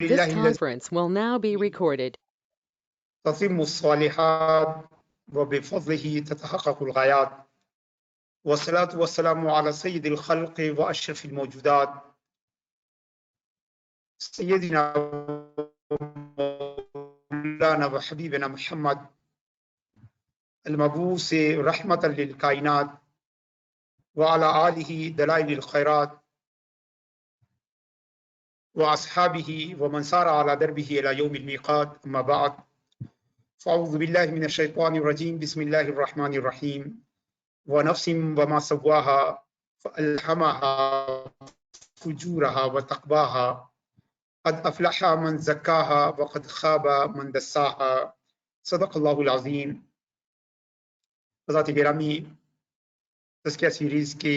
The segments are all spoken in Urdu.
This لله الذي conference will now be recorded. تتم الصالحات وبفضله تتحقق الغايات والصلاة والسلام على سيد الخلق وأشرف الموجودات سيدنا مولانا وحبيبنا محمد المبعوث رحمة للكائنات وعلى آله دلائل الخيرات وأصحابه ومن سار على دربه إلى يوم الميقات. أما بعد فأعوذ بالله من الشيطان الرجيم. بسم الله الرحمن الرحيم. ونفس وما سواها فألهمها فجورها وتقواها قد أفلح من زكاها وقد خاب من دساها. صدق اللہ العظیم. حضرات گرامی، تزکیہ سیریز کے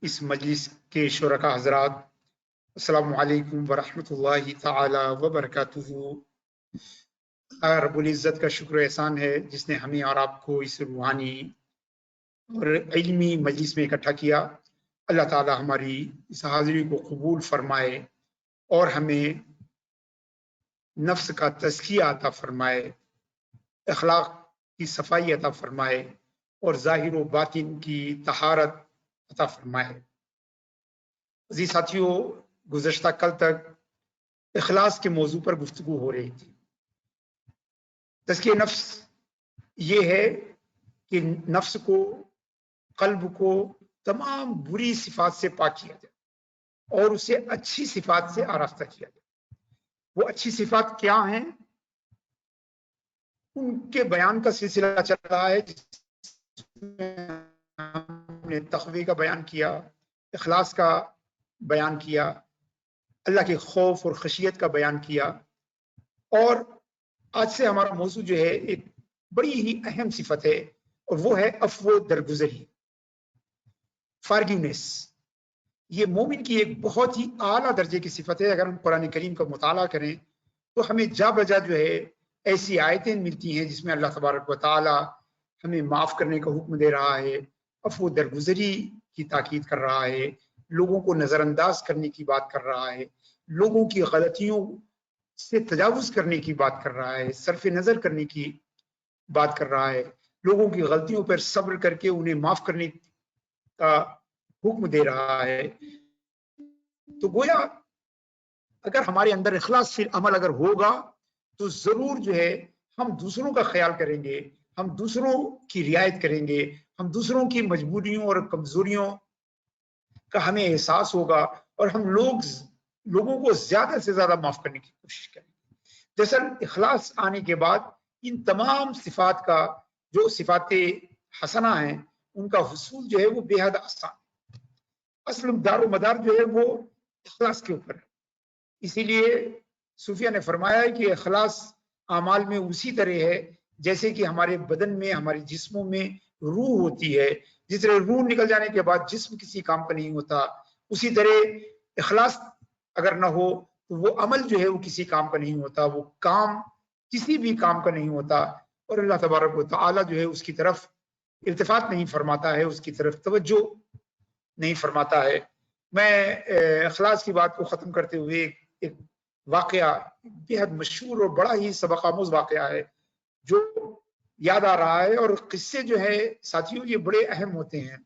اس مجلس کے شرکاء حضرات، السلام علیکم ورحمۃ اللہ تعالی وبرکاتہ. رب العزت کا شکر و احسان ہے جس نے ہمیں اور آپ کو اس روحانی اور علمی مجلس میں اکٹھا کیا. اللہ تعالی ہماری اس حاضری کو قبول فرمائے اور ہمیں نفس کا تزکیہ عطا فرمائے، اخلاق کی صفائی عطا فرمائے اور ظاہر و باطن کی طہارت عطا فرمائے. عزیز ساتھیوں، گزشتہ کل تک اخلاص کے موضوع پر گفتگو ہو رہی تھی. تزکیہ نفس یہ ہے کہ نفس کو، قلب کو تمام بری صفات سے پاک کیا جائے اور اسے اچھی صفات سے آراستہ کیا جائے. وہ اچھی صفات کیا ہیں؟ ان کے بیان کا سلسلہ چل رہا ہے جس میں ہم نے تقوی کا بیان کیا، اخلاص کا بیان کیا، اللہ کے خوف اور خشیت کا بیان کیا. اور آج سے ہمارا موضوع جو ہے ایک بڑی ہی اہم صفت ہے اور وہ ہے عفو درگزری، فارگیونیس. یہ مومن کی ایک بہت ہی اعلیٰ درجے کی صفت ہے. اگر ہم قرآن کریم کا مطالعہ کریں تو ہمیں جا بجا جو ہے ایسی آیتیں ملتی ہیں جس میں اللہ تبارک و تعالی ہمیں معاف کرنے کا حکم دے رہا ہے، عفو درگزری کی تاکید کر رہا ہے، لوگوں کو نظر انداز کرنے کی بات کر رہا ہے، لوگوں کی غلطیوں سے تجاوز کرنے کی بات کر رہا ہے، صرف نظر کرنے کی بات کر رہا ہے، لوگوں کی غلطیوں پر صبر کر کے انہیں معاف کرنے کا حکم دے رہا ہے. تو گویا اگر ہمارے اندر اخلاص فی العمل اگر ہوگا تو ضرور جو ہے ہم دوسروں کا خیال کریں گے، ہم دوسروں کی رعایت کریں گے، ہم دوسروں کی مجبوریوں اور کمزوریوں کا ہمیں احساس ہوگا اور ہم لوگوں کو زیادہ سے زیادہ معاف کرنے کی کوشش کریں گے. دراصل اخلاص آنے کے بعد ان تمام صفات کا، جو صفات حسنہ ہیں، ان کا حصول جو ہے وہ بے حد آسان. اصل دار و مدار جو ہے وہ اخلاص کے اوپر ہے. اسی لیے صوفیہ نے فرمایا ہے کہ اخلاص اعمال میں اسی طرح ہے جیسے کہ ہمارے بدن میں، ہمارے جسموں میں روح ہوتی ہے. جس طرح روح نکل جانے کے بعد جسم کسی کام کا نہیں ہوتا، اسی طرح اخلاص اگر نہ ہو تو وہ عمل جو ہے وہ کسی کام کا نہیں ہوتا، وہ کام کسی بھی کام کا نہیں ہوتا اور اللہ تبارک و تعالی جو ہے اس کی طرف التفات نہیں فرماتا ہے، اس کی طرف توجہ نہیں فرماتا ہے. میں اخلاص کی بات کو ختم کرتے ہوئے ایک واقعہ، بے حد مشہور اور بڑا ہی سبق آموز واقعہ ہے جو یاد آ رہا ہے. اور قصے جو ہے ساتھیوں یہ بڑے اہم ہوتے ہیں.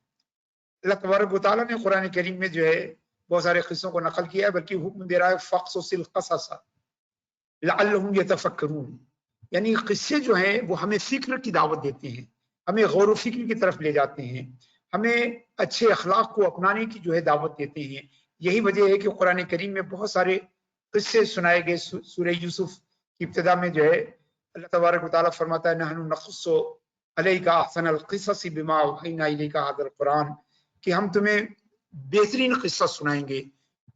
اللہ تبارک و تعالیٰ نے قرآن کریم میں جو ہے بہت سارے قصوں کو نقل کیا ہے، بلکہ حکم دے رہا ہے فقصص القصص لعلہم یتفکرون. یعنی قصے جو ہیں وہ ہمیں فکر کی دعوت دیتے ہیں، ہمیں غور و فکر کی طرف لے جاتے ہیں، ہمیں اچھے اخلاق کو اپنانے کی جو ہے دعوت دیتے ہیں. یہی وجہ ہے کہ قرآن کریم میں بہت سارے قصے سنائے گئے. سورہ یوسف کی ابتدا میں جو ہے اللہ تبارک و تعالیٰ فرماتا ہے نحن نقص علیک احسن القصص بما اوحینا الیک ھذا القرآن، کہ ہم تمہیں بہترین قصہ سنائیں گے.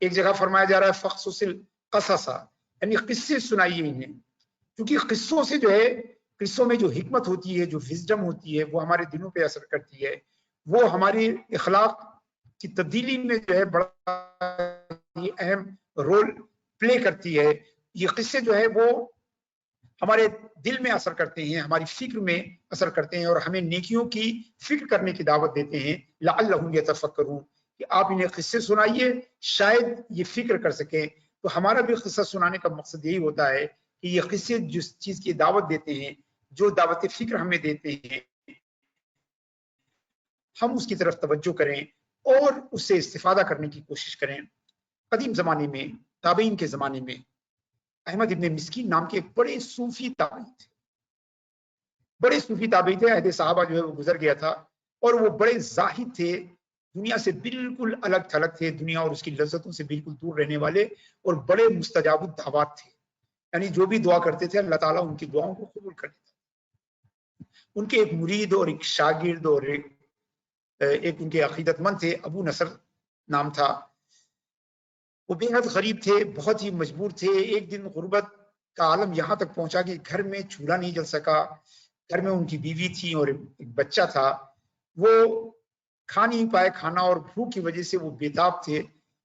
ایک جگہ فرمایا جا رہا ہے فقصص القصص، یعنی قصے سنائیے انہیں، کیونکہ قصوں سے جو ہے، قصوں میں جو حکمت ہوتی ہے، جو وزڈم ہوتی ہے، وہ ہمارے دلوں پہ اثر کرتی ہے، وہ ہماری اخلاق کی تبدیلی میں جو ہے بڑا اہم رول پلے کرتی ہے. یہ قصے جو ہے وہ ہمارے دل میں اثر کرتے ہیں، ہماری فکر میں اثر کرتے ہیں اور ہمیں نیکیوں کی فکر کرنے کی دعوت دیتے ہیں. لعلہم یتفکرون، کہ آپ انہیں قصے سنائیے، شاید یہ فکر کر سکیں. تو ہمارا بھی قصہ سنانے کا مقصد یہی ہوتا ہے کہ یہ قصے جس چیز کی دعوت دیتے ہیں، جو دعوت فکر ہمیں دیتے ہیں، ہم اس کی طرف توجہ کریں اور اس سے استفادہ کرنے کی کوشش کریں۔ قدیم زمانے میں، تابعین کے زمانے میں، احمد ابن مسکین نام کے ایک بڑے صوفی تابعی تھے، بڑے صوفی تابعی تھے، عہد صحابہ جو ہے وہ گزر گیا تھا، اور وہ بڑے زاہد تھے، دنیا سے بالکل الگ تھلگ تھے، دنیا اور اس کی لذتوں سے بالکل دور رہنے والے، اور بڑے مستجاب الدعوات تھے، یعنی جو بھی دعا کرتے تھے اللہ تعالیٰ ان کی دعاؤں کو قبول کر لیتا۔ ان کے ایک مرید اور ایک شاگرد اور ایک ان کے عقیدت مند تھے، ابو نصر نام تھا، وہ بے حد غریب تھے، بہت ہی مجبور تھے۔ ایک دن غربت کا عالم یہاں تک پہنچا کہ گھر میں چولہا نہیں جل سکا، گھر میں ان کی بیوی تھی اور ایک بچہ تھا، وہ کھا نہیں پائے کھانا، اور بھوک کی وجہ سے وہ بےتاب تھے۔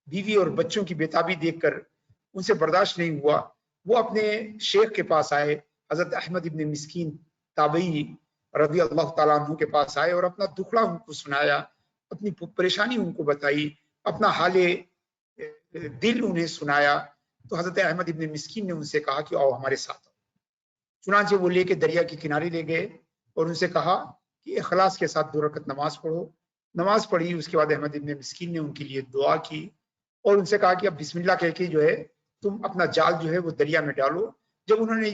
بیوی اور بچوں کی بےتابی دیکھ کر ان سے برداشت نہیں ہوا، وہ اپنے شیخ کے پاس آئے، حضرت احمد ابن مسکین تابعی رضی اللہ تعالیٰ عنہ کے پاس آئے اور اپنا دکھڑا ان کو سنایا، اپنی پریشانی ان کو بتائی، اپنا حال دل انہیں سنایا۔ تو حضرت احمد ابن مسکین نے ان سے کہا کہ آؤ ہمارے ساتھ۔ چنانچہ وہ لے کے دریا کے کنارے لے گئے اور ان سے کہا کہ اخلاص کے ساتھ 2 رکعت نماز پڑھو۔ نماز پڑھی، اس کے بعد احمد ابن مسکین نے ان کے لیے دعا کی اور ان سے کہا کہ اب بسم اللہ کہہ کے جو ہے تم اپنا جال جو ہے وہ دریا میں ڈالو۔ جب انہوں نے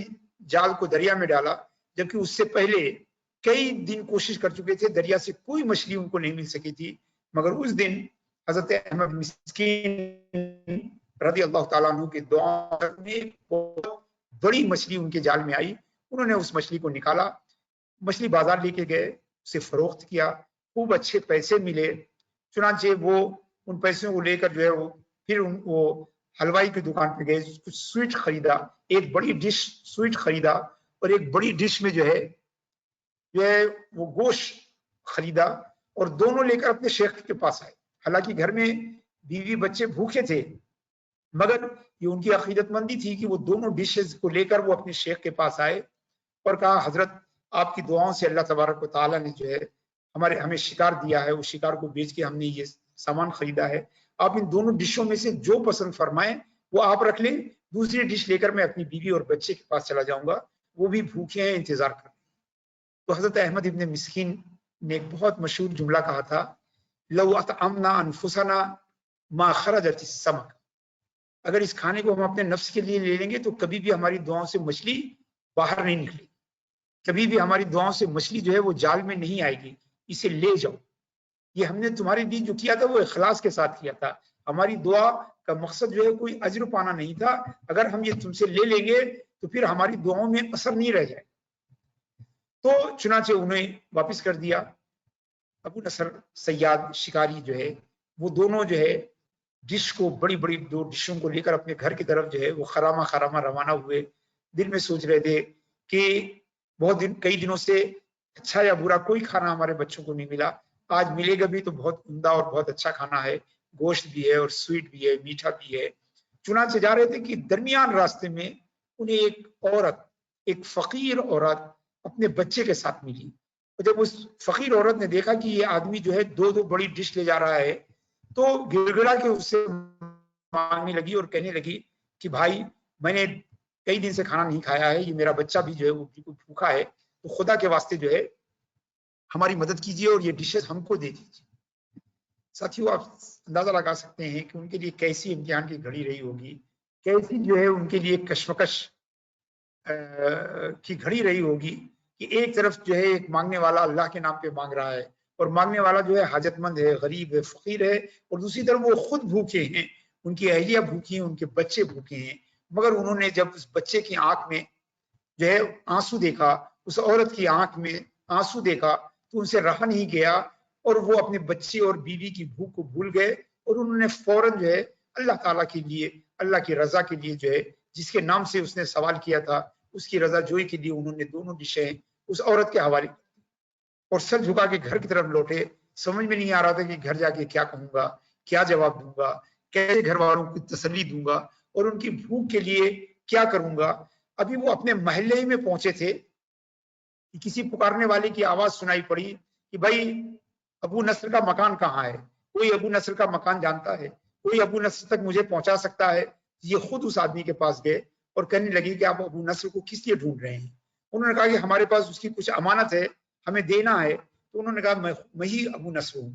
جال کو دریا میں ڈالا، جبکہ اس سے پہلے کئی دن کوشش کر چکے تھے، دریا سے کوئی مچھلی ان کو نہیں مل سکی تھی، مگر اس دن حضرت احمد مسکین رضی اللہ تعالیٰ عنہ کی دعا میں بہت بڑی مچھلی ان کے جال میں آئی۔ انہوں نے اس مچھلی کو نکالا، مچھلی بازار لے کے گئے، اسے فروخت کیا، خوب اچھے پیسے ملے۔ چنانچہ وہ ان پیسوں کو لے کر جو ہے وہ پھر وہ حلوائی کی دکان پہ گئے، کچھ سویٹ خریدا، ایک بڑی ڈش سویٹ خریدا، اور ایک بڑی ڈش میں جو ہے وہ گوشت خریدا، اور دونوں لے کر اپنے شیخ کے پاس آئے۔ حالانکہ گھر میں بیوی بچے بھوکے تھے، مگر یہ ان کی عقیدت مندی تھی کہ وہ دونوں ڈشز کو لے کر وہ اپنے شیخ کے پاس آئے اور کہا حضرت آپ کی دعاؤں سے اللہ تبارک و تعالیٰ نے جو ہے ہمیں شکار دیا ہے، اس شکار کو بیچ کے ہم نے یہ سامان خریدا ہے، آپ ان دونوں ڈشوں میں سے جو پسند فرمائیں وہ آپ رکھ لیں، دوسری ڈش لے کر میں اپنی بیوی اور بچے کے پاس چلا جاؤں گا، وہ بھی بھوکے ہیں، انتظار کر۔ تو حضرت احمد ابن مسکین نے ایک بہت مشہور جملہ کہا تھا، لو اطعمنا انفسنا ما خرجت السمک، اگر اس کھانے کو ہم اپنے نفس کے لیے لے لیں گے تو کبھی بھی ہماری دعاؤں سے مچھلی باہر نہیں نکلے، کبھی بھی ہماری دعاؤں سے مچھلی جو ہے وہ جال میں نہیں آئے گی، اسے لے جاؤ، یہ ہم نے تمہارے لیے جو کیا تھا وہ اخلاص کے ساتھ کیا تھا، ہماری دعا کا مقصد جو ہے کوئی اجر پانا نہیں تھا، اگر ہم یہ تم سے لے لیں گے تو پھر ہماری دعاؤں میں اثر نہیں رہ جائے۔ تو چنانچہ انہیں واپس کر دیا۔ ابو نصر صیاد شکاری جو ہے وہ دونوں جو ہے ڈش کو، بڑی بڑی 2 ڈشوں کو لے کر اپنے گھر کی طرف جو ہے وہ خرامہ خرامہ روانہ ہوئے، دل میں سوچ رہے تھے کہ کئی دنوں سے اچھا یا برا کوئی کھانا ہمارے بچوں کو نہیں ملا، آج ملے گا بھی تو بہت عمدہ اور بہت اچھا کھانا ہے، گوشت بھی ہے اور سویٹ بھی ہے، میٹھا بھی ہے۔ چنانچہ جا رہے تھے کہ درمیان راستے میں انہیں ایک عورت، ایک فقیر عورت اپنے بچے کے ساتھ ملی، اور جب اس فقیر عورت نے دیکھا کہ یہ آدمی جو ہے 2 بڑی ڈش لے جا رہا ہے تو گڑ گڑا کے اس سے مانگنے لگی اور کہنے لگی کہ بھائی میں نے کئی دن سے کھانا نہیں کھایا ہے، یہ میرا بچہ بھی جو ہے وہ بالکل بھوکا ہے، تو خدا کے واسطے جو ہے ہماری مدد کیجیے اور یہ ڈشز ہم کو دے دیجیے۔ ساتھیوں آپ اندازہ لگا سکتے ہیں کہ ان کے لیے کیسی امتحان کی گھڑی رہی ہوگی، کیسی جو ہے ان کے لیے کشمکش کی گھڑی رہی ہوگی کہ ایک طرف جو ہے ایک مانگنے والا اللہ کے نام پہ مانگ رہا ہے اور مانگنے والا جو ہے حاجت مند ہے، غریب ہے، فقیر ہے، اور دوسری طرف وہ خود بھوکے ہیں، ان کی اہلیہ بھوکی ہیں، ان کے بچے بھوکے ہیں، مگر انہوں نے جب اس بچے کی آنکھ میں جو ہے آنسو دیکھا، اس عورت کی آنکھ میں آنسو دیکھا تو ان سے رہا نہیں گیا اور وہ اپنے بچے اور بیوی کی بھوک کو بھول گئے اور انہوں نے فوراً جو ہے اللہ تعالیٰ کے لیے، اللہ کی رضا کے لیے جو ہے جس کے نام سے اس نے سوال کیا تھا اس کی رضا جوئی کے لیے انہوں نے دونوں ڈشیں اس عورت کے حوالے کی اور سر جھکا کے گھر کی طرف لوٹے۔ سمجھ میں نہیں آ رہا تھا کہ گھر جا کے کیا کہوں گا، کیا جواب دوں گا، کیسے گھر والوں کو تسلی دوں گا اور ان کی بھوک کے لیے کیا کروں گا۔ ابھی وہ اپنے محلے میں پہنچے تھے کہ کسی پکارنے والے کی آواز سنائی پڑی کہ بھائی ابو نصر کا مکان کہاں ہے، کوئی ابو نصر کا مکان جانتا ہے، کوئی ابو نصر تک مجھے پہنچا سکتا ہے۔ یہ خود اس آدمی کے پاس گئے اور کہنے لگے کہ آپ ابو نصر کو کس لیے ڈھونڈ رہے ہیں؟ انہوں نے کہا کہ ہمارے پاس اس کی کچھ امانت ہے، ہمیں دینا ہے۔ تو انہوں نے کہا میں ہی ابو نصر ہوں۔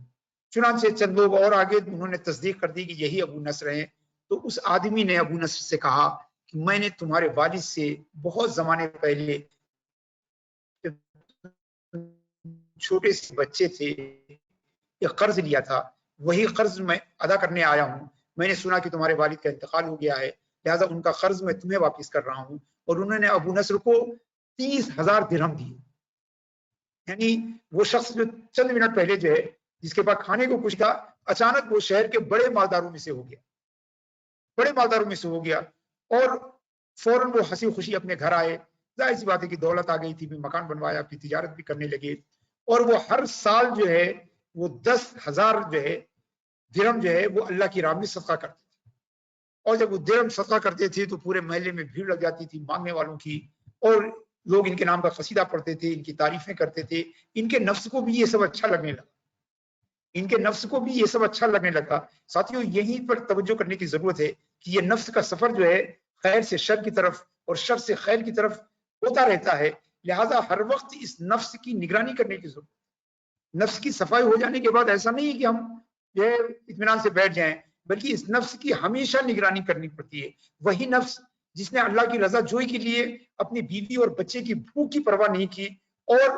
چنانچہ چند لوگ اور آگے انہوں نے تصدیق کر دی کہ یہی ابو نصر ہیں۔ تو اس آدمی نے ابو نصر سے کہا کہ میں نے تمہارے والد سے بہت زمانے پہلے چھوٹے سے بچے تھے ایک قرض لیا تھا، وہی قرض میں ادا کرنے آیا ہوں۔ میں نے سنا کہ تمہارے والد کا انتقال ہو گیا ہے، لہذا ان کا قرض میں تمہیں واپس کر رہا ہوں۔ اور انہوں نے ابو نصر کو 30,000 درہم دیے۔ یعنی وہ شخص جو چند منٹ پہلے جو ہے جس کے پاس کھانے کو کچھ تھا، اچانک وہ شہر کے بڑے مالداروں میں سے ہو گیا، بڑے مالداروں میں سے ہو گیا، اور فوراً وہ ہنسی خوشی اپنے گھر آئے۔ ظاہر سی بات ہے کہ دولت آ گئی تھی، بھی مکان بنوایا، اپنی تجارت بھی کرنے لگے، اور وہ ہر سال جو ہے وہ 10,000 جو ہے درہم جو ہے وہ اللہ کی راہ میں صدقہ کرتے تھے۔ اور جب وہ درہم صدقہ کرتے تھے تو پورے محلے میں بھیڑ لگ جاتی تھی مانگنے والوں کی، اور لوگ ان کے نام کا قصیدہ پڑھتے تھے، ان کی تعریفیں کرتے تھے۔ ان کے نفس کو بھی یہ سب اچھا لگنے لگا، ان کے نفس کو بھی یہ سب اچھا لگنے لگا۔ ساتھیوں، یہیں پر توجہ کرنے کی ضرورت ہے کہ یہ نفس کا سفر جو ہے خیر سے شر کی طرف اور شر سے خیر کی طرف ہوتا رہتا ہے، لہذا ہر وقت اس نفس کی نگرانی کرنے کی ضرورت ہے۔ نفس کی صفائی ہو جانے کے بعد ایسا نہیں کہ ہم جو ہے اطمینان سے بیٹھ جائیں، بلکہ اس نفس کی ہمیشہ نگرانی کرنی پڑتی ہے۔ وہی نفس جس نے اللہ کی رضا جوئی کے لیے اپنی بیوی اور بچے کی بھوک کی پرواہ نہیں کی اور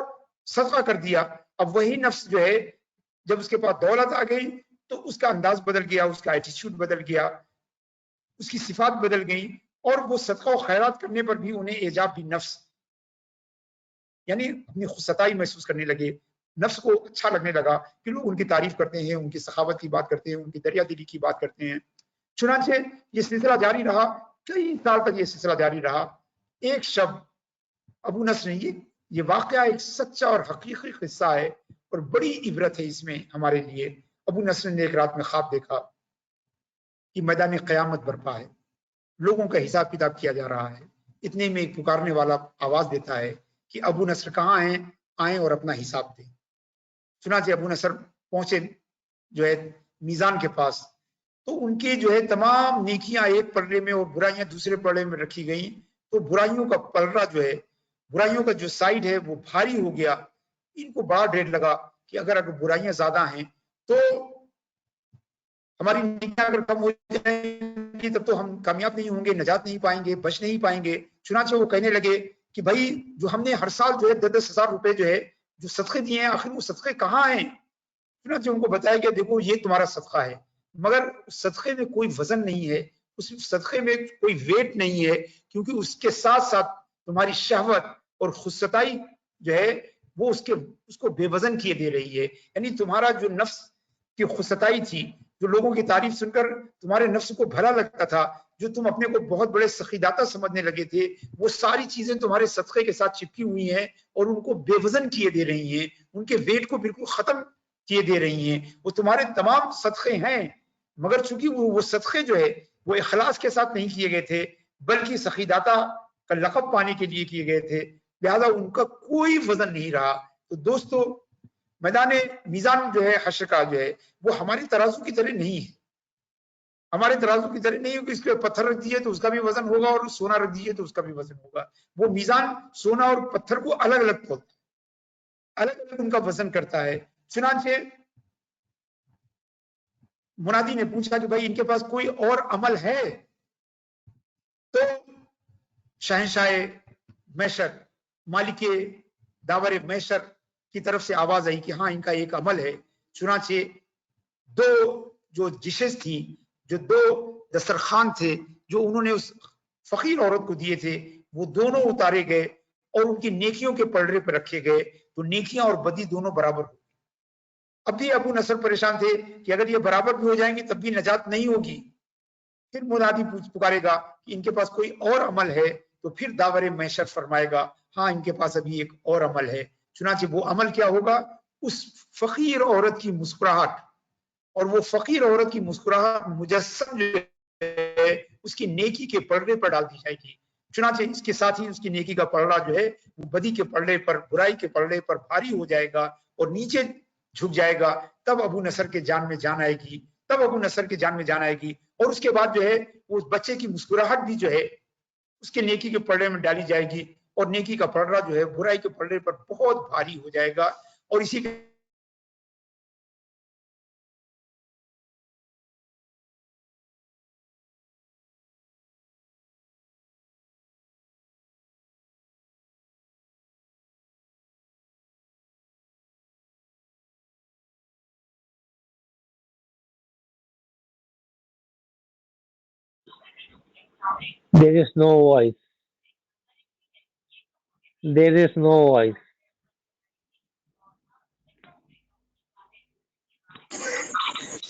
صدقہ کر دیا، اب وہی نفس جو ہے جب اس کے پاس دولت آ گئی تو اس کا انداز بدل گیا، اس کا ایٹیچیوڈ بدل گیا، اس کی صفات بدل گئی، اور وہ صدقہ و خیرات کرنے پر بھی انہیں اعجاب بھی نفس، یعنی اپنی خود ستائی محسوس کرنے لگے۔ نفس کو اچھا لگنے لگا کہ لوگ ان کی تعریف کرتے ہیں، ان کی سخاوت کی بات کرتے ہیں، ان کی دریا دلی کی بات کرتے ہیں۔ چنانچہ یہ سلسلہ جاری رہا، کئی سال تک یہ سلسلہ جاری رہا۔ ایک شب ابو نصر نے یہ واقعہ ایک سچا اور حقیقی قصہ ہے اور بڑی عبرت ہے اس میں ہمارے لیے۔ ابو نصر نے ایک رات میں خواب دیکھا کہ میدان قیامت برپا ہے، لوگوں کا حساب کتاب کیا جا رہا ہے۔ اتنے میں ایک پکارنے والا آواز دیتا ہے کہ ابو نصر کہاں ہیں، آئیں اور اپنا حساب دیں۔ چنانچہ ابو نصر پہنچے جو ہے میزان کے پاس، تو ان کی جو ہے تمام نیکیاں ایک پلڑے میں اور برائیاں دوسرے پلڑے میں رکھی گئیں، تو برائیوں کا پلڑا جو ہے، برائیوں کا جو سائڈ ہے وہ بھاری ہو گیا۔ ان کو بڑا ڈر لگا کہ اگر برائیاں زیادہ ہیں تو ہماری نیکیاں اگر کم ہو جائیں گی تب تو ہم کامیاب نہیں ہوں گے، نجات نہیں پائیں گے، بچ نہیں پائیں گے۔ چنانچہ وہ کہنے لگے کہ بھائی جو ہم نے ہر سال جو ہے 10,000 روپے جو ہے جو صدقے دیے ہیں، آخر وہ صدقے کہاں ہیں؟ چنانچہ ان کو بتایا کہ دیکھو یہ تمہارا صدقہ ہے، مگر صدقے میں کوئی وزن نہیں ہے، اس صدقے میں کوئی ویٹ نہیں ہے، کیونکہ اس کے ساتھ ساتھ تمہاری شہوت اور خود ستائی جو ہے وہ اس کو بے وزن کیے دے رہی ہے۔ یعنی تمہارا جو نفس کی خود ستائی تھی، جو لوگوں کی تعریف سن کر تمہارے نفس کو بھلا لگتا تھا، جو تم اپنے کو بہت بڑے سخیداتا سمجھنے لگے تھے، وہ ساری چیزیں تمہارے صدقے کے ساتھ چپکی ہوئی ہیں اور ان کو بے وزن کیے دے رہی ہیں، ان کے ویٹ کو بالکل ختم کیے دے رہی ہیں۔ وہ تمہارے تمام صدقے ہیں، مگر چونکہ وہ صدقے جو ہے وہ اخلاص کے ساتھ نہیں کیے گئے تھے، بلکہ سخیداتا کا لقب پانے کے لیے کیے گئے تھے، لہذا ان کا کوئی وزن نہیں رہا۔ تو دوستو، میدان میزان جو ہے حشر کا جو ہے وہ ہماری ترازو کی طرح نہیں ہے، ہمارے ترازو کی طرح نہیں ہے کہ اس کے پتھر رکھ دیے تو اس کا بھی وزن ہوگا اور سونا رکھ دیے تو اس کا بھی وزن ہوگا۔ وہ میزان سونا اور پتھر کو الگ الگ تولتا ہے، الگ الگ ان کا وزن کرتا ہے۔ چنانچہ منادی نے پوچھا کہ بھائی ان کے پاس کوئی اور عمل ہے؟ تو شہنشاہ محشر، مالک داور محشر کی طرف سے آواز آئی کہ ہاں ان کا ایک عمل ہے۔ چنانچہ دو جو ڈشز تھی، جو دو دسترخوان تھے جو انہوں نے اس فقیر عورت کو دیے تھے، وہ دونوں اتارے گئے اور ان کی نیکیوں کے پلڑے پر رکھے گئے، تو نیکیاں اور بدی دونوں برابر ہو۔ اب بھی ابو نصر پریشان تھے کہ اگر یہ برابر بھی ہو جائیں گے تب بھی نجات نہیں ہوگی۔ پھر منادی پکارے گا کہ ان کے پاس کوئی اور عمل ہے، تو پھر داور محشر فرمائے گا ہاں ان کے پاس ابھی ایک اور عمل ہے۔ چنانچہ وہ عمل کیا ہوگا؟ اس فقیر عورت کی مسکراہٹ، اور وہ فقیر عورت کی مسکراہٹ مجسم جو ہے اس کی نیکی کے پلڑے پر ڈال دی جائے گی۔ چنانچہ اس کے ساتھ ہی اس کی نیکی کا پلڑا جو ہے وہ بدی کے پلڑے پر، برائی کے پلڑے پر بھاری ہو جائے گا اور نیچے جھک جائے گا۔ تب ابو نصر کے جان میں جان آئے گی، تب ابو نصر کے جان میں جان آئے گی اور اس کے بعد جو ہے اس بچے کی مسکراہٹ بھی جو ہے اس کے نیکی کے پلڑے میں ڈالی جائے گی، اور نیکی کا پلڑا جو ہے برائی کے پلڑے پر بہت بھاری ہو جائے گا. اور اسی کے There is no voice. There is no voice.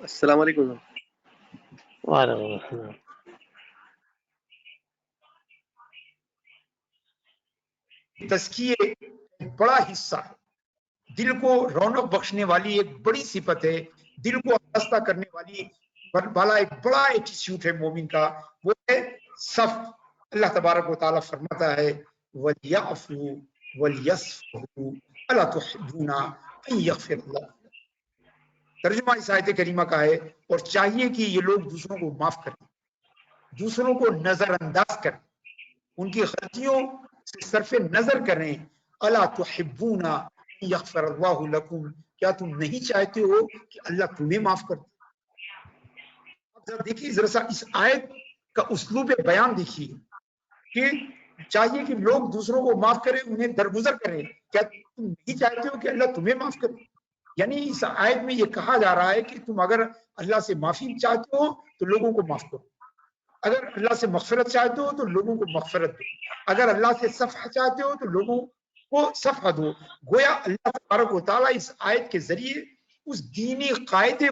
السلام علیکم. وعلیکم السلام. تزکیے ایک بڑا حصہ ہے، دل کو رونق بخشنے والی ایک بڑی صفت ہے، دل کو آراستہ کرنے والا ایک بڑا ایٹیٹیوڈ ہے مومن کا، وہ ہے صف. اللہ تبارک و تعالیٰ فرماتا ہے وَلْيَعْفُوا وَلْيَصْفَحُوا أَلَا تُحِبُّونَ أَن يَغْفِرَ اللَّهُ. ترجمہ اس آیت کریمہ کا ہے، اور چاہیے کہ یہ لوگ دوسروں کو معاف کریں، دوسروں کو نظر انداز کریں، ان کی غلطیوں سے صرف نظر کریں. الا تحبون ان یغفر اللہ لکم، کیا تم نہیں چاہتے ہو کہ اللہ تمہیں معاف کر دے؟ اب ذرا دیکھیے، ذرا سا اس آیت کا اسلوب بیان دیکھیے کہ چاہیے کہ لوگ دوسروں کو معاف کریں، انہیں درگزر کریں، کیا تم نہیں چاہتے ہو کہ اللہ تمہیں معاف کرے؟ یعنی اس آیت میں یہ کہا جا رہا ہے کہ تم اگر اللہ سے معافی چاہتے ہو تو لوگوں کو معاف کرو، اگر اللہ سے مغفرت چاہتے ہو تو لوگوں کو مغفرت دو، اگر اللہ سے صفحہ چاہتے ہو تو لوگوں کو صفحہ دو. گویا اللہ تبارک و تعالیٰ اس آیت کے ذریعے اس دینی قاعدے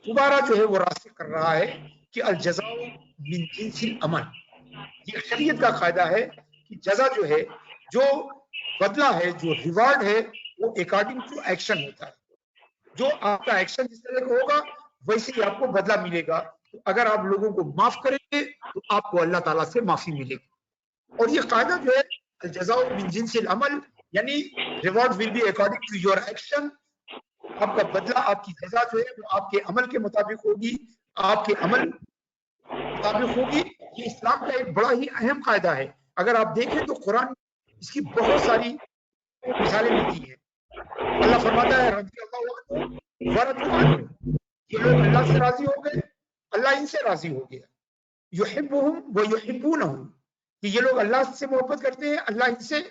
دوبارہ جو ہے وہ راسخ کر رہا ہے کہ الجزاء من جنس العمل. یہ شریعت کا قاعدہ ہے کہ جزا جو ہے، جو بدلہ ہے، جو ریوارڈ ہے، وہ اکارڈنگ ٹو ایکشن ہوتا ہے. جو آپ کا ایکشن جس طرح کا ہوگا ویسے ہی آپ کو بدلہ ملے گا. تو اگر آپ لوگوں کو معاف کریں گے تو آپ کو اللہ تعالیٰ سے معافی ملے گی. اور یہ قاعدہ جو ہے الجزاء من جنس العمل، یعنی reward will be according to your action. آپ کا بدلہ، آپ کی سزا جو ہے وہ آپ کے عمل کے مطابق ہوگی، آپ کے عمل مطابق ہوگی. یہ اسلام کا ایک بڑا ہی اہم قاعدہ ہے. اگر آپ دیکھیں تو قرآن اس کی بہت ساری مثالیں ملتی ہیں. اللہ فرماتا ہے رضی اللہ عنہ ورضوا عنہ، یہ لوگ اللہ سے راضی ہو گئے، اللہ ان سے راضی ہو گیا. یحبہم ویحبونہ، کہ یہ لوگ اللہ سے محبت کرتے ہیں، اللہ ان سے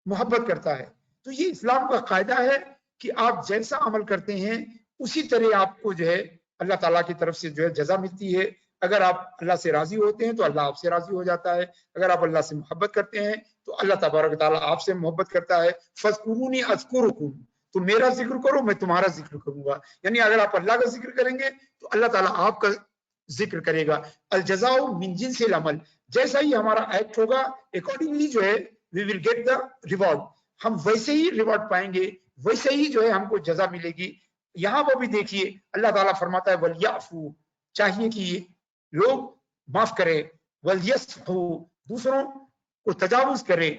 محبت کرتا ہے. تو یہ اسلام کا قاعدہ ہے کہ آپ جیسا عمل کرتے ہیں اسی طرح آپ کو جو ہے اللہ تعالیٰ کی طرف سے جو ہے جزا ملتی ہے. اگر آپ اللہ سے راضی ہوتے ہیں تو اللہ آپ سے راضی ہو جاتا ہے، اگر آپ اللہ سے محبت کرتے ہیں تو اللہ تبارک و تعالیٰ آپ سے محبت کرتا ہے. فاذکرونی اذکرکم، تو میرا ذکر کرو میں تمہارا ذکر کروں گا. یعنی اگر آپ اللہ کا ذکر کریں گے تو اللہ تعالیٰ آپ کا ذکر کرے گا. الجزاء من جنس العمل، جیسا ہی ہمارا ایکٹ ہوگا اکارڈنگلی جو ہے وی ول گیٹ دا ریوارڈ، ہم ویسے ہی ریوارڈ پائیں گے، ویسے ہی جو ہے ہم کو جزا ملے گی. یہاں وہ بھی دیکھیے اللہ تعالیٰ فرماتا ہے وَلْيَعْفُوا، چاہیے کہ لوگ معاف کریں، وَلْيَصْفَحُوا، دوسروں کو تجاوز کریں،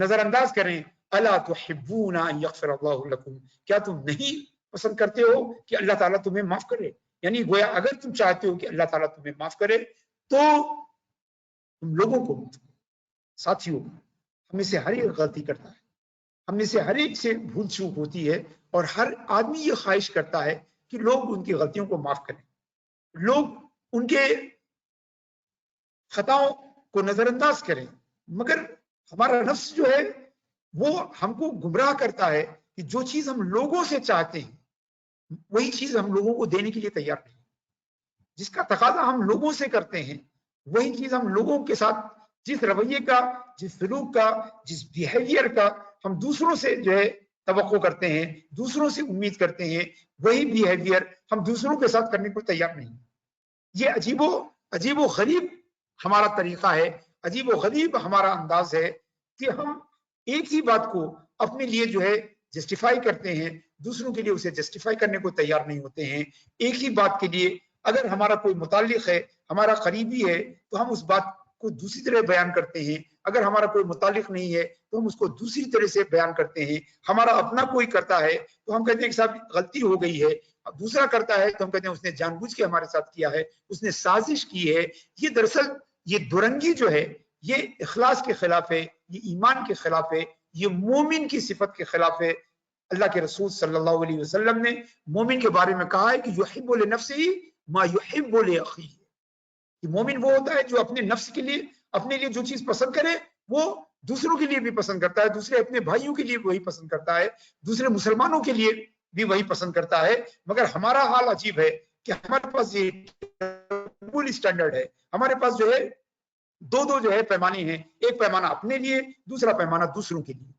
نظر انداز کریں. أَلَا تُحِبُّونَ أَن يَغْفِرَ اللَّهُ لَكُمْ، کیا تم نہیں پسند کرتے ہو کہ اللہ تعالیٰ تمہیں معاف کرے؟ یعنی گویا اگر تم چاہتے ہو کہ اللہ تعالیٰ تمہیں معاف کرے تو تم لوگوں کو معاف کرو. ساتھیوں، ہم میں سے ہر ایک غلطی کرتا ہے، ہم میں سے ہر ایک سے بھول چوک ہوتی ہے، اور ہر آدمی یہ خواہش کرتا ہے کہ لوگ ان کی غلطیوں کو معاف کریں، لوگ ان کے خطاؤں کو نظر انداز کریں. مگر ہمارا نفس جو ہے وہ ہم کو گمراہ کرتا ہے کہ جو چیز ہم لوگوں سے چاہتے ہیں وہی چیز ہم لوگوں کو دینے کے لیے تیار نہیں. جس کا تقاضا ہم لوگوں سے کرتے ہیں وہی چیز ہم لوگوں کے ساتھ، جس رویے کا، جس سلوک کا، جس بیہیویئر کا ہم دوسروں سے جو ہے توقع کرتے ہیں، دوسروں سے امید کرتے ہیں، وہی بیہیویئر ہم دوسروں کے ساتھ کرنے کو تیار نہیں. یہ عجیب و غریب ہمارا طریقہ ہے. عجیب و غریب ہمارا انداز ہے کہ ہم ایک ہی بات کو اپنے لیے جو ہے جسٹیفائی کرتے ہیں، دوسروں کے لیے اسے جسٹیفائی کرنے کو تیار نہیں ہوتے ہیں. ایک ہی بات کے لیے اگر ہمارا کوئی متعلق ہے، ہمارا قریبی ہے، تو ہم اس بات کو دوسری طرح بیان کرتے ہیں. اگر ہمارا کوئی متعلق نہیں ہے تو ہم اس کو دوسری طرح سے بیان کرتے ہیں. ہمارا اپنا کوئی کرتا ہے تو ہم کہتے ہیں کہ صاحب غلطی ہو گئی ہے، اب دوسرا کرتا ہے تو ہم کہتے ہیں اس نے جان بوجھ کے ہمارے ساتھ کیا ہے، اس نے سازش کی ہے. یہ دراصل یہ دورنگی جو ہے یہ اخلاص کے خلاف ہے، یہ ایمان کے خلاف ہے، یہ مومن کی صفت کے خلاف ہے. اللہ کے رسول صلی اللہ علیہ وسلم نے مومن کے بارے میں کہا ہے کہ یحب لنفسہ ما یحب لاخیہ. کہ مومن وہ ہوتا ہے جو اپنے نفس کے لیے، اپنے لیے جو چیز پسند کرے وہ دوسروں کے لیے بھی پسند کرتا ہے، دوسرے اپنے بھائیوں کے لیے وہی پسند کرتا ہے، دوسرے مسلمانوں کے لیے بھی وہی پسند کرتا ہے. مگر ہمارا حال عجیب ہے کہ ہمارے پاس یہ ڈبل اسٹینڈرڈ ہے. ہمارے پاس جو ہے دو جو ہے پیمانے ہیں، ایک پیمانہ اپنے لیے، دوسرا پیمانہ دوسروں کے لیے.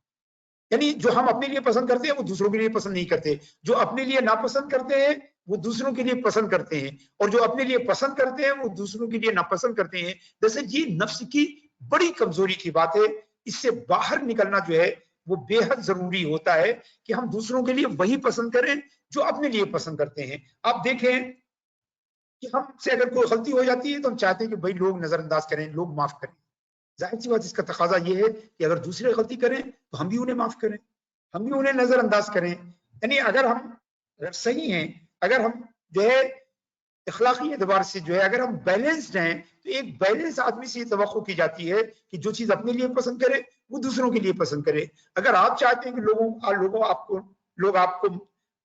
یعنی جو ہم اپنے لیے پسند کرتے ہیں وہ دوسروں کے لیے پسند نہیں کرتے، جو اپنے لیے ناپسند کرتے ہیں وہ دوسروں کے لیے پسند کرتے ہیں، اور جو اپنے لیے پسند کرتے ہیں وہ دوسروں کے لیے ناپسند کرتے ہیں. جیسے یہ نفس کی بڑی کمزوری کی بات ہے. اس سے باہر نکلنا جو ہے وہ بے حد ضروری ہوتا ہے کہ ہم دوسروں کے لیے وہی پسند کریں جو اپنے لیے پسند کرتے ہیں. آپ دیکھیں کہ ہم سے اگر کوئی غلطی ہو جاتی ہے تو ہم چاہتے ہیں کہ بھائی لوگ نظر انداز کریں، لوگ معاف کریں. ظاہر سی بات اس کا تقاضا یہ ہے کہ اگر دوسرے غلطی کریں تو ہم بھی انہیں معاف کریں، ہم بھی انہیں نظر انداز کریں. یعنی اگر ہم صحیح ہیں، اگر ہم جو ہے اخلاقی اعتبار سے جو ہے اگر ہم بیلنسڈ ہیں تو ایک بیلنس آدمی سے یہ توقع کی جاتی ہے کہ جو چیز اپنے لیے پسند کرے وہ دوسروں کے لیے پسند کرے. اگر آپ چاہتے ہیں کہ لوگ آپ کو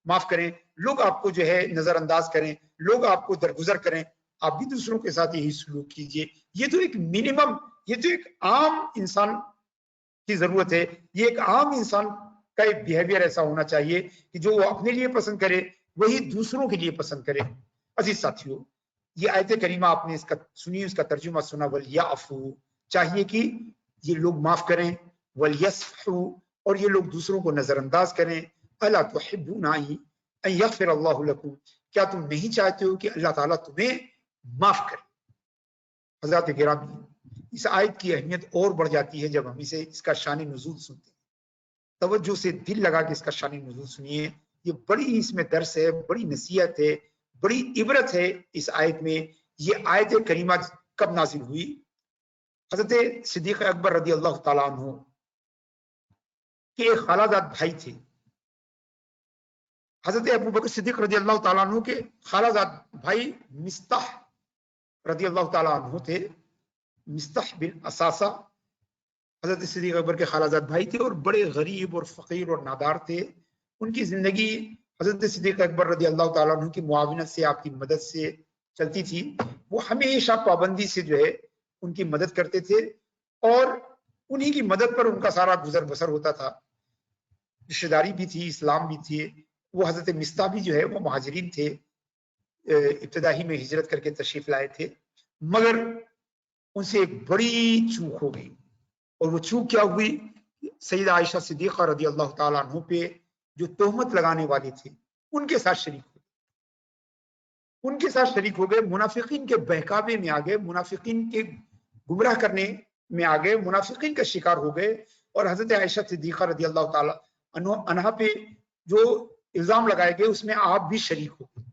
معاف کریں، لوگ آپ کو جو ہے نظر انداز کریں، لوگ آپ کو درگزر کریں، آپ بھی دوسروں کے ساتھ یہی سلوک کیجئے. یہ تو ایک منیمم، یہ تو ایک عام انسان کی ضرورت ہے. یہ ایک عام انسان کا ایک بیہیویئر ایسا ہونا چاہیے کہ جو وہ اپنے لیے پسند کرے وہی دوسروں کے لیے پسند کرے. عزیز ساتھیو، یہ آیت کریمہ آپ نے اس کا سنی، اس کا ترجمہ سنا، وَلْيَعْفُوا، چاہیے کہ یہ لوگ معاف کریں، وَلْيَصْفُوا، اور یہ لوگ دوسروں کو نظر انداز کریں. أَلَا تُحِبُّونَ أَن يَغْفِرَ اللَّهُ لَكُمْ، کیا تم نہیں چاہتے ہو کہ اللہ تعالیٰ تمہیں معاف کرے. حضرات گرامی، اس آیت کی اہمیت اور بڑھ جاتی ہے جب ہم اس کا شان نزول سنتے ہیں. توجہ سے دل لگا کے اس کا شان نزول سنیے. یہ بڑی اس میں درس ہے، بڑی نصیحت ہے، بڑی عبرت ہے اس آیت میں. یہ آیت کریمہ کب نازل ہوئی؟ حضرت صدیق اکبر رضی اللہ تعالیٰ عنہ کے ایک خالہ زاد بھائی تھے. حضرت ابو بکر صدیق رضی اللہ تعالیٰ عنہ کے خالہ زاد بھائی مستح رضی اللہ تعالیٰ عنہ تھے. مستح بن اساسہ حضرت صدیق اکبر کے خالہ زاد بھائی تھے اور بڑے غریب اور فقیر اور نادار تھے. ان کی زندگی حضرت صدیق اکبر رضی اللہ تعالیٰ عنہ کی معاونت سے، آپ کی مدد سے چلتی تھی. وہ ہمیشہ پابندی سے جو ہے ان کی مدد کرتے تھے اور انہی کی مدد پر ان کا سارا گزر بسر ہوتا تھا. رشتہ داری بھی تھی، اسلام بھی تھی. وہ حضرت مستح بھی جو ہے وہ مہاجرین تھے، ابتدائی میں ہجرت کر کے تشریف لائے تھے. مگر ان سے ایک بڑی چوک ہو گئی، اور وہ چوک کیا ہوئی؟ سیدہ عائشہ صدیقہ رضی اللہ تعالیٰ عنہ پہ جو تہمت لگانے والے تھے ان کے ساتھ شریک ہو گئے. ان کے ساتھ شریک ہو گئے، منافقین کے بہکاوے میں آ گئے، منافقین کے گمراہ کرنے میں آ گئے، منافقین کا شکار ہو گئے. اور حضرت عائشہ صدیقہ رضی اللہ تعالیٰ عنہ پہ جو الزام لگائے گئے اس میں آپ بھی شریک ہو گئے.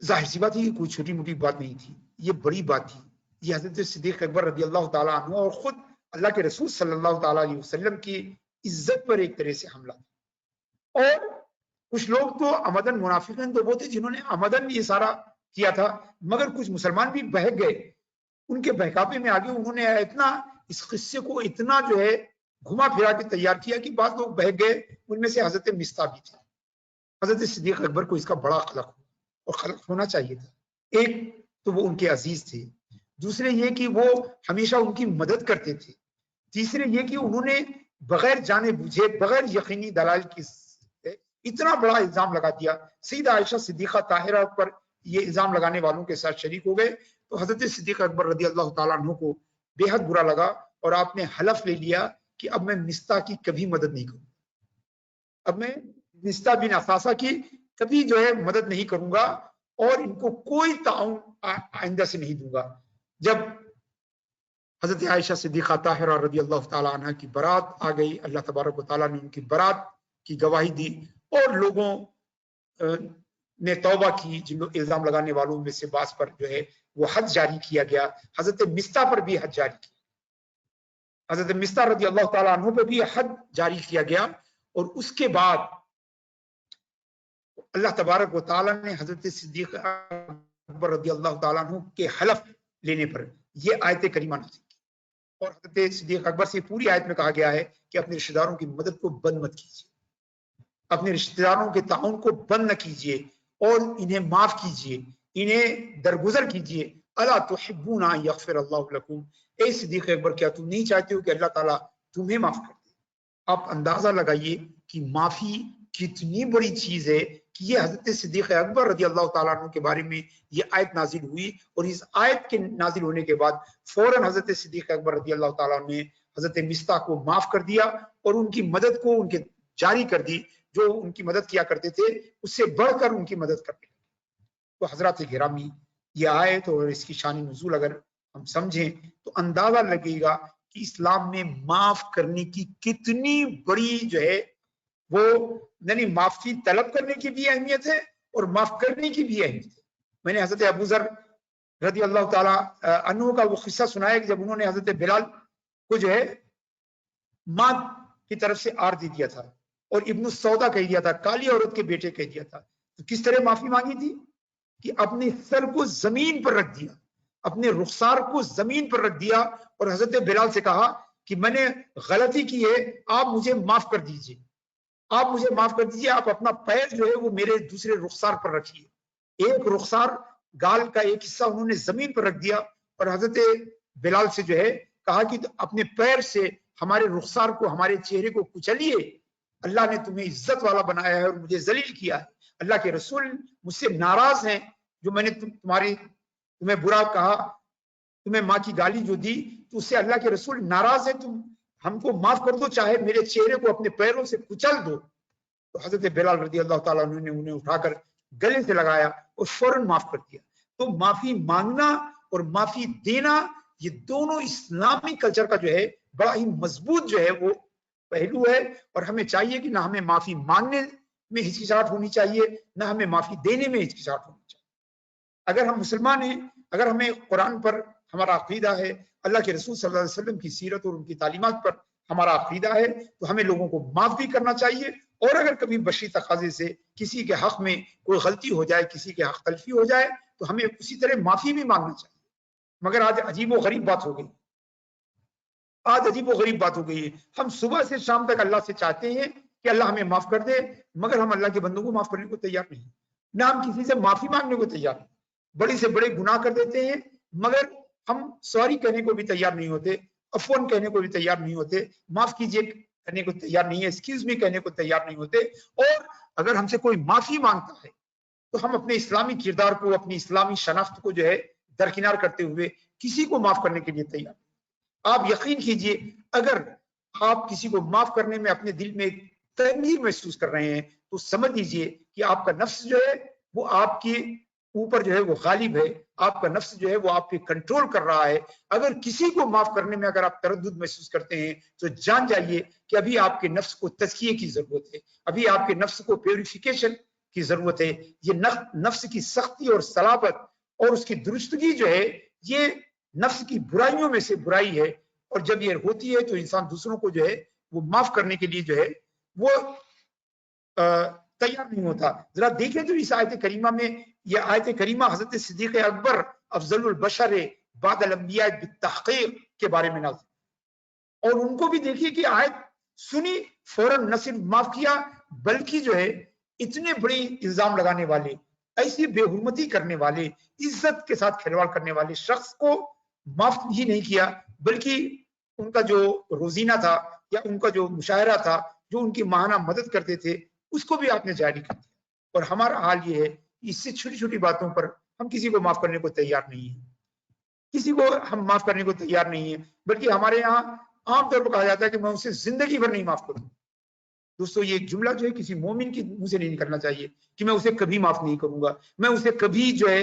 ظاہر سی بات ہے یہ کوئی چھوٹی موٹی بات نہیں تھی، یہ بڑی بات تھی. یہ حضرت صدیق اکبر رضی اللہ تعالیٰ عنہ اور خود اللہ کے رسول صلی اللہ تعالیٰ علیہ وسلم کی عزت پر ایک طرح سے حملہ تھا. اور کچھ لوگ تو عمدن، منافقین تو وہ تھے جنہوں نے عمدن یہ سارا کیا تھا، مگر کچھ مسلمان بھی بہک گئے، ان کے بہکاوے میں آگے انہوں نے اتنا اس قصے کو اتنا جو ہے گھما پھرا کے تیار کیا کہ بعض لوگ بہک گئے. ان میں سے حضرت مستح بھی تھے. حضرت صدیق اکبر کو اس کا بڑا خلق ہوا، اور خلق ہونا چاہیے تھا. ایک تو وہ ان کے عزیز تھے، دوسرے یہ کہ وہ ہمیشہ ان کی مدد کرتے تھے، تیسرے یہ کہ انہوں نے بغیر جانے بوجھے، بغیر یقینی دلائل کی اتنا بڑا الزام لگا دیا. سیدہ عائشہ صدیقہ طاہرہ پر یہ الزام لگانے والوں کے ساتھ شریک ہو گئے. تو حضرت صدیق اکبر رضی اللہ تعالیٰ عنہ کو بے حد برا لگا اور آپ نے حلف لے لیا کہ اب میں مستح کی کبھی مدد نہیں کروں، اب میں مستح بن اساسہ کی کبھی جو ہے مدد نہیں کروں گا اور ان کو کوئی تعاون آئندہ سے نہیں دوں گا. جب حضرت عائشہ صدیقہ طاہرہ رضی اللہ تعالیٰ عنہ کی برات آ گئی، اللہ تبارک و تعالیٰ نے ان کی برات کی گواہی دی، اور لوگوں نے توبہ کی، جن لوگ الزام لگانے والوں میں سے بعض پر جو ہے وہ حد جاری کیا گیا۔ حضرت مستہ پر بھی حد جاری کیا، حضرت مستہ رضی اللہ تعالیٰ عنہ پہ بھی حد جاری کیا گیا، اور اس کے بعد اللہ تبارک و تعالیٰ نے حضرت صدیق اکبر رضی اللہ تعالیٰ عنہ کے حلف لینے پر یہ آیت کریمہ نازل کی، اور حضرت صدیق اکبر سے پوری آیت میں کہا گیا ہے کہ اپنے رشتہ داروں کی مدد کو بند مت کیجیے، اپنے رشتہ داروں کے تعاون کو بند نہ کیجیے، اور انہیں معاف کیجیے، انہیں درگزر کیجیے۔ الا تحبون ان یغفر اللہ لکم، اے صدیق اکبر کیا تم نہیں چاہتے ہو کہ اللہ تعالیٰ تمہیں معاف کر دے؟ آپ اندازہ لگائیے کہ معافی کتنی بڑی چیز ہے، کہ یہ حضرت صدیق اکبر رضی اللہ تعالیٰ عنہ کے بارے میں یہ آیت نازل ہوئی، اور اس آیت کے نازل ہونے کے بعد فوراً حضرت صدیق اکبر رضی اللہ تعالیٰ عنہ نے حضرت مستہ کو معاف کر دیا، اور ان کی مدد کو ان کے جاری کر دی، جو ان کی مدد کیا کرتے تھے اس سے بڑھ کر ان کی مدد کرنے لگے۔ تو حضرات گرامی، یہ آیت اور اس کی شان نزول اگر ہم سمجھیں تو اندازہ لگے گا کہ اسلام میں معاف کرنے کی کتنی بڑی جو ہے وہ، یعنی معافی طلب کرنے کی بھی اہمیت ہے اور معاف کرنے کی بھی اہمیت ہے۔ میں نے حضرت ابو ذر رضی اللہ تعالیٰ عنہ کا وہ قصہ سنایا کہ جب انہوں نے حضرت بلال کو جو ہے ماں کی طرف سے آر دے دیا تھا اور ابن السودا کہہ دیا تھا، کالی عورت کے بیٹے کہہ دیا تھا، تو کس طرح معافی مانگی تھی کہ اپنے سر کو زمین پر رکھ دیا، اپنے رخسار کو زمین پر رکھ دیا، اور حضرت بلال سے کہا کہ میں نے غلطی کی ہے، آپ مجھے معاف کر دیجئے، آپ مجھے معاف کر دیجئے، آپ اپنا پیر جو ہے وہ میرے دوسرے رخسار پر رکھیے۔ ایک رخسار گال کا ایک حصہ انہوں نے زمین پر رکھ دیا، اور حضرت بلال سے جو ہے کہا کہ اپنے پیر سے ہمارے رخسار کو، ہمارے چہرے کو کچلیے، اللہ نے تمہیں عزت والا بنایا ہے اور مجھے ذلیل کیا ہے، اللہ کے رسول مجھ سے ناراض ہیں، جو میں نے تمہیں برا کہا، تمہیں ماں کی گالی جو دی، تو اس سے اللہ کے رسول ناراض ہے، تم ہم کو معاف کر دو، چاہے میرے چہرے کو اپنے پیروں سے کچل دو۔ تو حضرت بلال رضی اللہ تعالیٰ عنہ نے انہیں اٹھا کر گلے سے لگایا اور فوراً معاف کر دیا۔ تو معافی مانگنا اور معافی دینا، یہ دونوں اسلامی کلچر کا جو ہے بڑا ہی مضبوط جو ہے وہ پہلو ہے، اور ہمیں چاہیے کہ نہ ہمیں معافی مانگنے میں ہچکچاہٹ ہونی چاہیے، نہ ہمیں معافی دینے میں ہچکچاہٹ ہونی چاہیے۔ اگر ہم مسلمان ہیں، اگر ہمیں قرآن پر ہمارا عقیدہ ہے، اللہ کے رسول صلی اللہ علیہ وسلم کی سیرت اور ان کی تعلیمات پر ہمارا عقیدہ ہے، تو ہمیں لوگوں کو معاف بھی کرنا چاہیے، اور اگر کبھی بشری تقاضے سے کسی کے حق میں کوئی غلطی ہو جائے، کسی کے حق تلفی ہو جائے، تو ہمیں اسی طرح معافی بھی مانگنا چاہیے۔ مگر آج عجیب و غریب بات ہو گئی، آج عجیب و غریب بات ہو گئی ہے، ہم صبح سے شام تک اللہ سے چاہتے ہیں کہ اللہ ہمیں معاف کر دے، مگر ہم اللہ کے بندوں کو معاف کرنے کو تیار نہیں، نہ ہم کسی سے معافی مانگنے کو تیار نہیں، بڑے سے بڑے گناہ کر دیتے ہیں مگر ہم سوری کہنے کو بھی تیار نہیں ہوتے، عفواً کہنے کو بھی تیار نہیں ہوتے، معاف کیجیے کہنے کو تیار نہیں ہے، ایکسکیوز می کہنے کو تیار نہیں ہوتے، اور اگر ہم سے کوئی معافی مانگتا ہے تو ہم اپنے اسلامی کردار کو، اپنی اسلامی شناخت کو جو ہے درکنار کرتے ہوئے کسی کو معاف کرنے کے لیے تیار۔ آپ یقین کیجئے، اگر آپ کسی کو معاف کرنے میں اپنے دل میں تنگی محسوس کر رہے ہیں تو سمجھ لیجئے کہ آپ کا نفس جو ہے وہ آپ کے اوپر جو ہے وہ غالب ہے، آپ کا نفس جو ہے وہ آپ پہ کنٹرول کر رہا ہے۔ اگر کسی کو معاف کرنے میں اگر آپ تردد محسوس کرتے ہیں تو جان جائیے کہ ابھی آپ کے نفس کو تزکیے کی ضرورت ہے، ابھی آپ کے نفس کو پیوریفیکیشن کی ضرورت ہے۔ یہ نفس کی سختی اور صلابت اور اس کی درستگی جو ہے یہ نفس کی برائیوں میں سے برائی ہے، اور جب یہ ہوتی ہے تو انسان دوسروں کو جو ہے وہ معاف کرنے کے لیے جو ہے وہ تیار نہیں ہوتا۔ ذرا دیکھیں تو اس آیت کریمہ میں، یہ آیت کریمہ حضرت صدیق اکبر افضل البشر بعد الانبیاء بالتحقیق کے بارے میں نازل، اور ان کو بھی دیکھیے کہ آیت سنی فوراً نہ صرف معاف کیا بلکہ جو ہے اتنے بڑے الزام لگانے والے، ایسی بے حرمتی کرنے والے، عزت کے ساتھ کھلواڑ کرنے والے شخص کو معاف ہی نہیں کیا، بلکہ ان کا جو روزینہ تھا یا ان کا جو مشاہرہ تھا، جو ان کی ماہانہ مدد کرتے تھے، اس کو بھی آپ نے جاری کر دیا۔ اور ہمارا حال یہ ہے کہ اس سے چھوٹی چھوٹی باتوں پر ہم کسی کو معاف کرنے کو تیار نہیں ہیں، کسی کو ہم معاف کرنے کو تیار نہیں ہیں، بلکہ ہمارے یہاں عام طور پر کہا جاتا ہے کہ میں اسے زندگی بھر نہیں معاف کروں۔ دوستو یہ جملہ جو ہے کسی مومن کی منہ سے نہیں نکلنا چاہیے کہ میں اسے کبھی معاف نہیں کروں گا، میں اسے کبھی جو ہے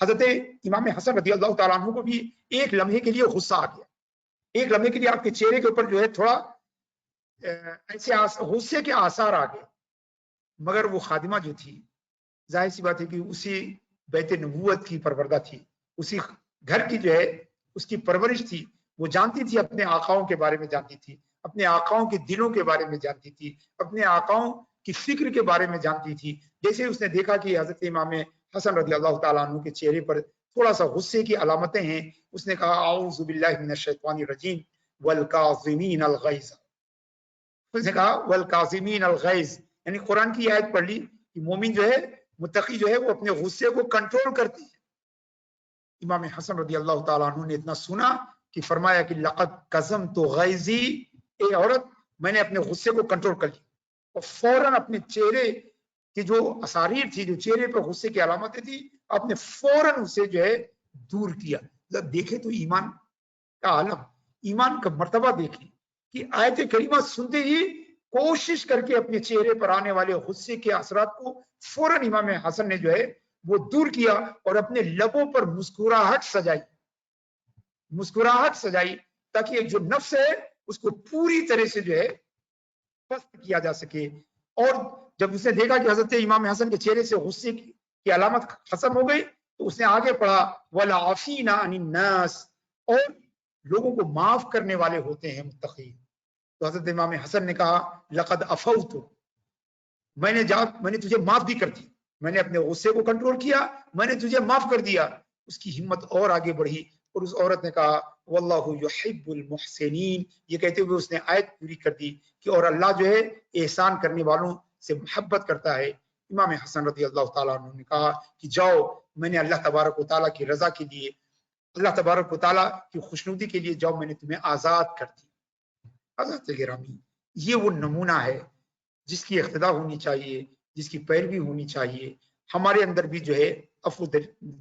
حضرت امام حسن رضی اللہ تعالیٰ عنہ کو بھی ایک لمحے کے لیے غصہ آ گیا، ایک لمحے کے لیے آپ کے چہرے کے اوپر جو ہے تھوڑا ایسے غصے کے آثار آ گئے، مگر وہ خادمہ جو تھی ظاہر سی بات ہے کہ اسی بیت نبوت کی پروردہ تھی، اسی گھر کی جو ہے اس کی پرورش تھی، وہ جانتی تھی، اپنے آقاؤں کے بارے میں جانتی تھی، اپنے آقاؤں کے دلوں کے بارے میں جانتی تھی، اپنے آقاؤں کی فکر کے بارے میں جانتی تھی۔ جیسے اس نے دیکھا کہ حضرت امام حسن رضی اللہ تعالیٰ عنہ کے چہرے پر تھوڑا سا غصے کی علامتیں ہیں، اس نے کہا اعوذ باللہ من الشیطان الرجیم والکاظمین الغیظ، اس نے کہا والکاظمین الغیظ، یعنی قرآن کی آیت پڑھ لی کہ مومن جو ہے، متقی جو ہے، وہ اپنے غصے کو کنٹرول کرتی ہے۔ امام حسن رضی اللہ تعالیٰ عنہ نے اتنا سنا کہ فرمایا کہ لقد قزمت غیظی، اے عورت میں نے اپنے غصے کو کنٹرول کر لیا، اور فوراً اپنے چہرے کی جو اساریر تھی، جو چہرے پر غصے کی علامتیں تھی، آپ نے فوراً اسے جو ہے دور کیا۔ جب دیکھے تو ایمان کا عالم، ایمان کا مرتبہ دیکھیں کہ آیت کریمہ سنتے ہی کوشش کر کے اپنے چہرے پر آنے والے غصے کے اثرات کو فوراً امام حسن نے جو ہے وہ دور کیا اور اپنے لبوں پر مسکراہٹ سجائی، مسکراہٹ سجائی، تاکہ ایک جو نفس ہے اس کو پوری طرح سے جو ہے پست کیا جا سکے۔ اور جب اس نے دیکھا کہ حضرت امام حسن کے چہرے سے غصے کی علامت ختم ہو گئی تو اس نے آگے پڑھا وَالْعَافِينَ عَنِ النَّاسِ، اور لوگوں کو معاف کرنے والے ہوتے ہیں متقی۔ تو حضرت امام حسن نے کہا لقد عفوت، میں نے تجھے معاف بھی کر دی، میں نے اپنے غصے کو کنٹرول کیا، میں نے تجھے معاف کر دیا۔ اس کی ہمت اور آگے بڑھی اور اس عورت نے کہا واللہ یحب المحسنین، یہ کہتے ہوئے اس نے آیت پوری کر دی کہ اور اللہ جو ہے احسان کرنے والوں سے محبت کرتا ہے۔ امام حسن رضی اللہ تعالیٰ عنہ نے کہا کہ جاؤ، میں نے اللہ تبارک و تعالیٰ کی رضا کے لیے، اللہ تبارک و تعالیٰ کی خوشنودی کے لیے جاؤ، میں نے تمہیں آزاد کر دی۔ حضرت گرامی، یہ وہ نمونہ ہے جس کی اقتدا ہونی چاہیے، جس کی پیروی ہونی چاہیے۔ ہمارے اندر بھی جو ہے عفو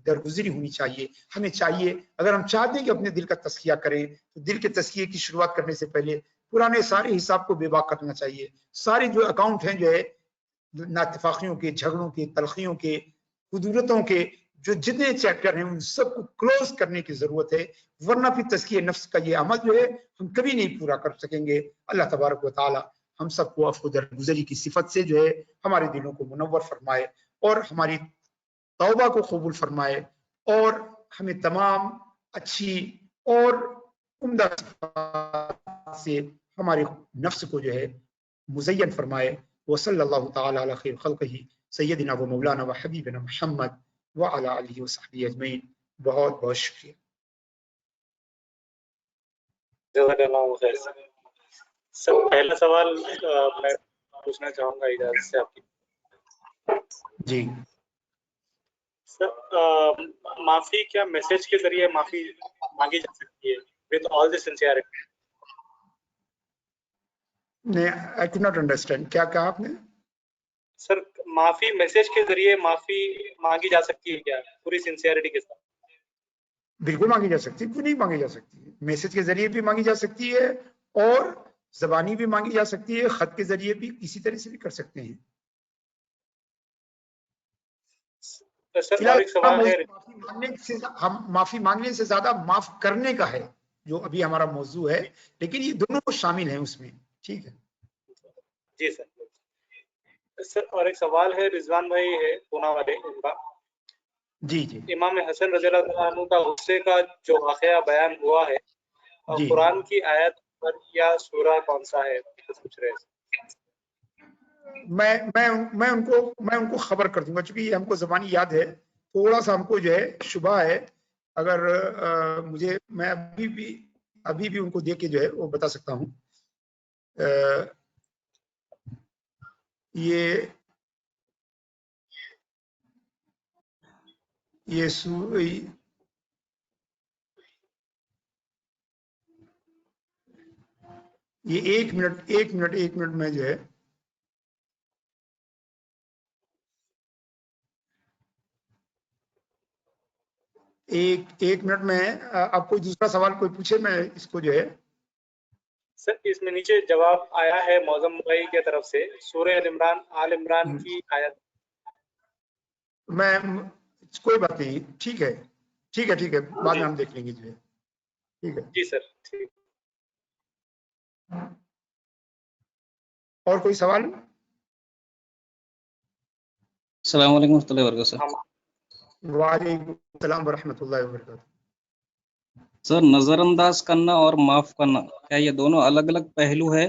درگزری ہونی چاہیے۔ ہمیں چاہیے، اگر ہم چاہتے ہیں کہ اپنے دل کا تزکیہ کریں تو دل کے تزکیے کی شروعات کرنے سے پہلے پرانے سارے حساب کو بے باک کرنا چاہیے۔ سارے جو اکاؤنٹ ہیں جو ہے ناتفاقیوں کے، جھگڑوں کے، تلخیوں کے، قدورتوں کے، جو جتنے چیپٹر ہیں ان سب کو کلوز کرنے کی ضرورت ہے، ورنہ پھر تزکیہ نفس کا یہ عمل جو ہے ہم کبھی نہیں پورا کر سکیں گے۔ اللہ تبارک و تعالی ہم سب کو عفو درگزری کی صفت سے جو ہے ہمارے دلوں کو منور فرمائے اور ہماری توبہ کو قبول فرمائے اور ہمیں تمام اچھی اور عمدہ سے ہمارے نفس کو جو ہے مزین فرمائے۔ وصلی اللہ تعالی علی خیر خلقہ سیدنا و مولانا و حبیبنا محمد وعلی آلہ وصحبہ اجمعین۔ بہت بہت شکریہ۔ جزاک اللہ خیر۔ سر پہلا سوال میں پوچھنا چاہوں گا اجازت سے آپ کی۔ جی سر معافی کیا میسج کے ذریعے معافی مانگی جا سکتی ہے with all the sincerity؟ I could not understand، کیا کہا آپ نے؟ سر معافی میسج کے ذریعے معافی مانگی جا سکتی ہے کیا پوری سنسیئرٹی کے ساتھ؟ بالکل مانگی جا سکتی ہے، کیوں نہیں مانگی جا سکتی؟ میسج کے ذریعے بھی مانگی جا سکتی ہے اور زبانی بھی مانگی جا سکتی ہے، خط کے ذریعے بھی کسی طرح سے بھی کر سکتے ہیں۔ سر اور ایک سوال ہے، معافی مانگنے سے زیادہ معاف کرنے کا ہے جو ابھی ہمارا موضوع ہے، لیکن یہ دونوں شامل ہیں اس میں۔ ٹھیک ہے جی سر۔ سر اور ایک سوال ہے، رضوان بھائی ہے پونا والے، ان کا جی جی امام حسن رضی اللہ عنہ کا غصے کا جو واقعہ بیان ہوا ہے جی قرآن کی آیت پر یا سورہ کون سا ہے پوچھ رہے ہیں؟ میں ان کو خبر کر دوں گا، چونکہ یہ ہم کو زبانی یاد ہے، تھوڑا سا ہم کو جو ہے شبہ ہے، اگر مجھے میں ابھی بھی ان کو دیکھ کے جو ہے وہ بتا سکتا ہوں۔ یہ ایک منٹ میں جو ہے ایک منٹ میں آپ کوئی دوسرا سوال کوئی پوچھے، میں اس کو جو ہے سر اس میں نیچے جواب آیا ہے معظم بھائی کی طرف سے، سورہ آل عمران کی آیت۔ میں کوئی بات نہیں، ٹھیک ہے ٹھیک ہے ٹھیک ہے، بعد میں ہم دیکھ لیں گے جو ہے، ٹھیک ہے. جی سر ٹھیک. اور کوئی سوال؟ السلام علیکم ورحمۃ اللہ وبرکاتہ سر. وعلیکم السلام ورحمۃ اللہ وبرکاتہ. سر نظر انداز کرنا اور معاف کرنا کیا یہ دونوں الگ الگ پہلو ہے